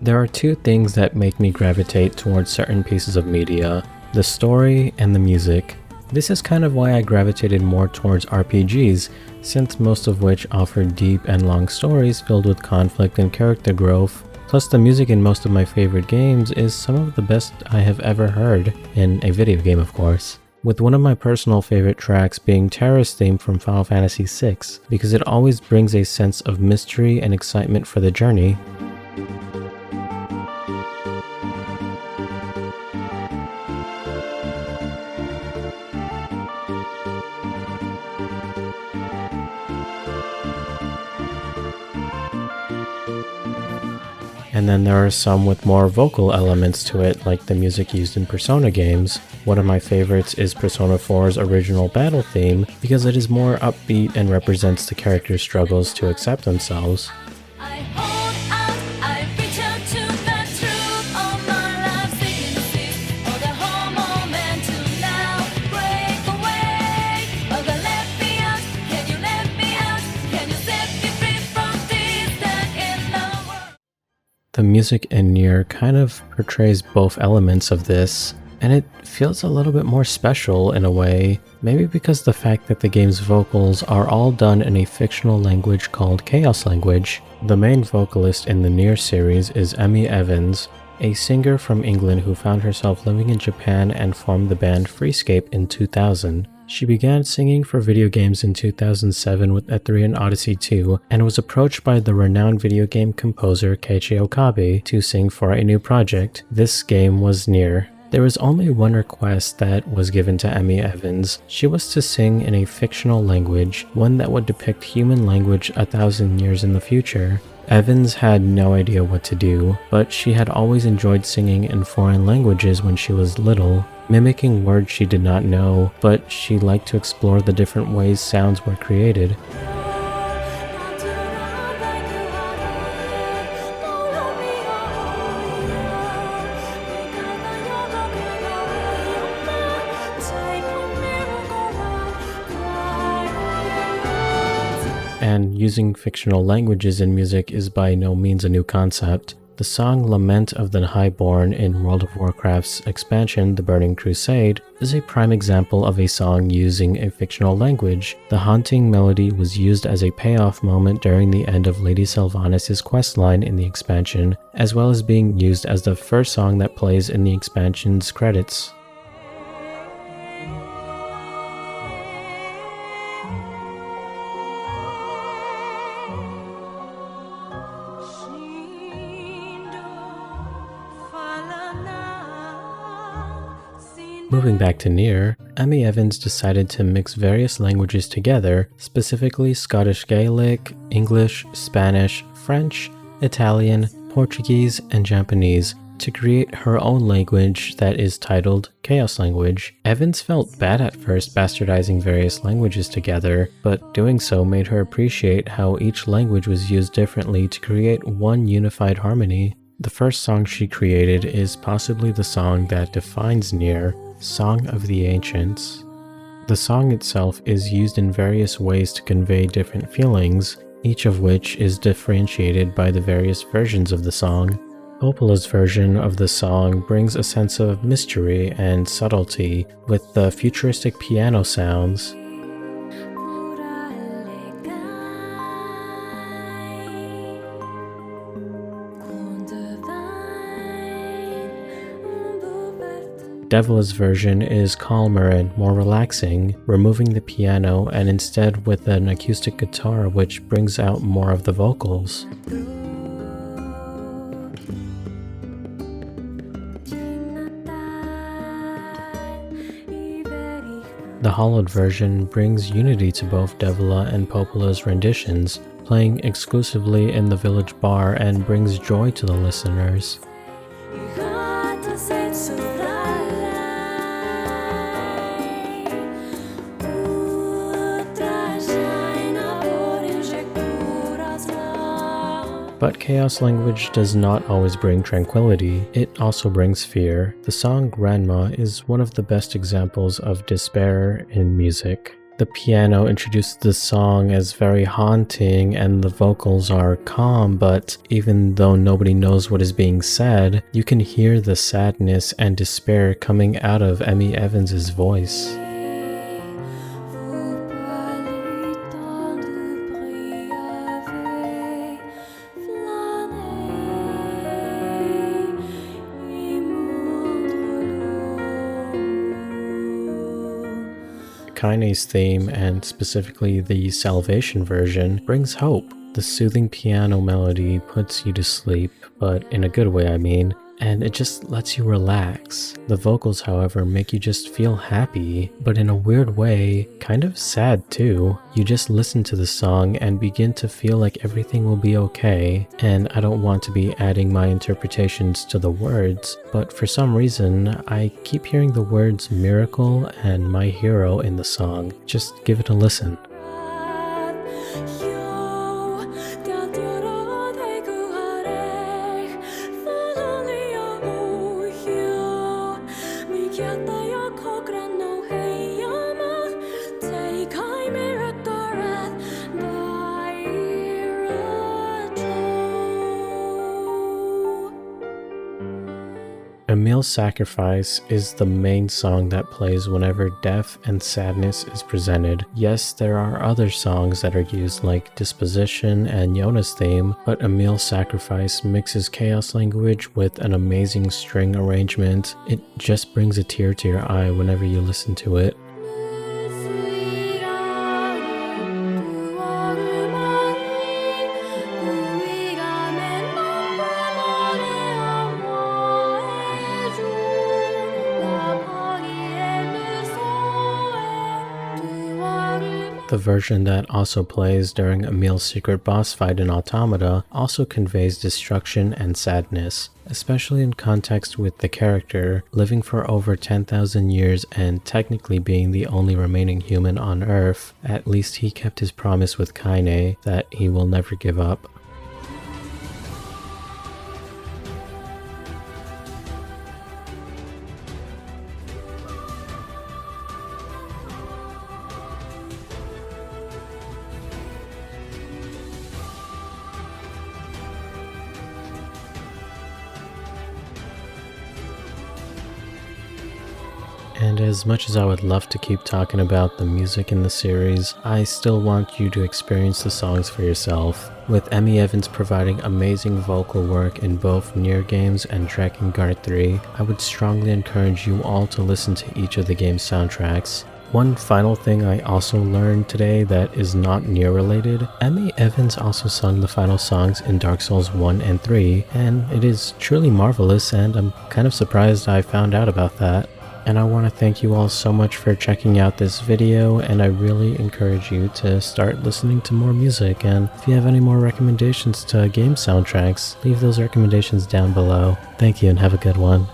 There are two things that make me gravitate towards certain pieces of media: the story and the music. This is kind of why I gravitated more towards RPGs, since most of which offer deep and long stories filled with conflict and character growth. Plus, the music in most of my favorite games is some of the best I have ever heard, in a video game of course. With one of my personal favorite tracks being Terra's theme from Final Fantasy VI, because it always brings a sense of mystery and excitement for the journey. And then there are some with more vocal elements to it, like the music used in Persona games. One of my favorites is Persona 4's original battle theme, because it is more upbeat and represents the character's struggles to accept themselves. The music in Nier kind of portrays both elements of this, and it feels a little bit more special in a way, maybe because the fact that the game's vocals are all done in a fictional language called Chaos Language. The main vocalist in the Nier series is Emi Evans, a singer from England who found herself living in Japan and formed the band Freescape in 2000. She began singing for video games in 2007 with Ethereum Odyssey 2 and was approached by the renowned video game composer Keiichi Okabe to sing for a new project. This game was Nier. There was only one request that was given to Emi Evans. She was to sing in a fictional language, one that would depict human language 1,000 years in the future. Evans had no idea what to do, but she had always enjoyed singing in foreign languages when she was little, mimicking words she did not know, but she liked to explore the different ways sounds were created. And using fictional languages in music is by no means a new concept. The song Lament of the Highborn in World of Warcraft's expansion, The Burning Crusade, is a prime example of a song using a fictional language. The haunting melody was used as a payoff moment during the end of Lady Sylvanas' questline in the expansion, as well as being used as the first song that plays in the expansion's credits. Moving back to Nier, Emi Evans decided to mix various languages together, specifically Scottish Gaelic, English, Spanish, French, Italian, Portuguese, and Japanese, to create her own language that is titled Chaos Language. Evans felt bad at first bastardizing various languages together, but doing so made her appreciate how each language was used differently to create one unified harmony. The first song she created is possibly the song that defines Nier, Song of the Ancients. The song itself is used in various ways to convey different feelings, each of which is differentiated by the various versions of the song. Poppola's version of the song brings a sense of mystery and subtlety with the futuristic piano sounds. Devla's version is calmer and more relaxing, removing the piano and instead with an acoustic guitar which brings out more of the vocals. The hollowed version brings unity to both Devla and Poppola's renditions, playing exclusively in the village bar and brings joy to the listeners. But Chaos Language does not always bring tranquility, it also brings fear. The song Grandma is one of the best examples of despair in music. The piano introduces the song as very haunting and the vocals are calm, but even though nobody knows what is being said, you can hear the sadness and despair coming out of Emi Evans' voice. Kaine's theme, and specifically the Salvation version, brings hope. The soothing piano melody puts you to sleep, but in a good way I mean, and it just lets you relax. The vocals, however, make you just feel happy, but in a weird way, kind of sad too. You just listen to the song and begin to feel like everything will be okay, and I don't want to be adding my interpretations to the words, but for some reason, I keep hearing the words miracle and my hero in the song. Just give it a listen. Emil's Sacrifice is the main song that plays whenever death and sadness is presented. Yes, there are other songs that are used like Disposition and Yona's theme, but Emil's Sacrifice mixes chaos language with an amazing string arrangement. It just brings a tear to your eye whenever you listen to it. The version that also plays during Emil's secret boss fight in Automata also conveys destruction and sadness, especially in context with the character living for over 10,000 years and technically being the only remaining human on Earth. At least he kept his promise with Kaine that he will never give up. And as much as I would love to keep talking about the music in the series, I still want you to experience the songs for yourself. With Emi Evans providing amazing vocal work in both Nier games and Drakengard 3, I would strongly encourage you all to listen to each of the game's soundtracks. One final thing I also learned today that is not Nier related, Emi Evans also sung the final songs in Dark Souls 1 and 3, and it is truly marvelous, and I'm kind of surprised I found out about that. And I want to thank you all so much for checking out this video, and I really encourage you to start listening to more music, and if you have any more recommendations to game soundtracks, leave those recommendations down below. Thank you and have a good one.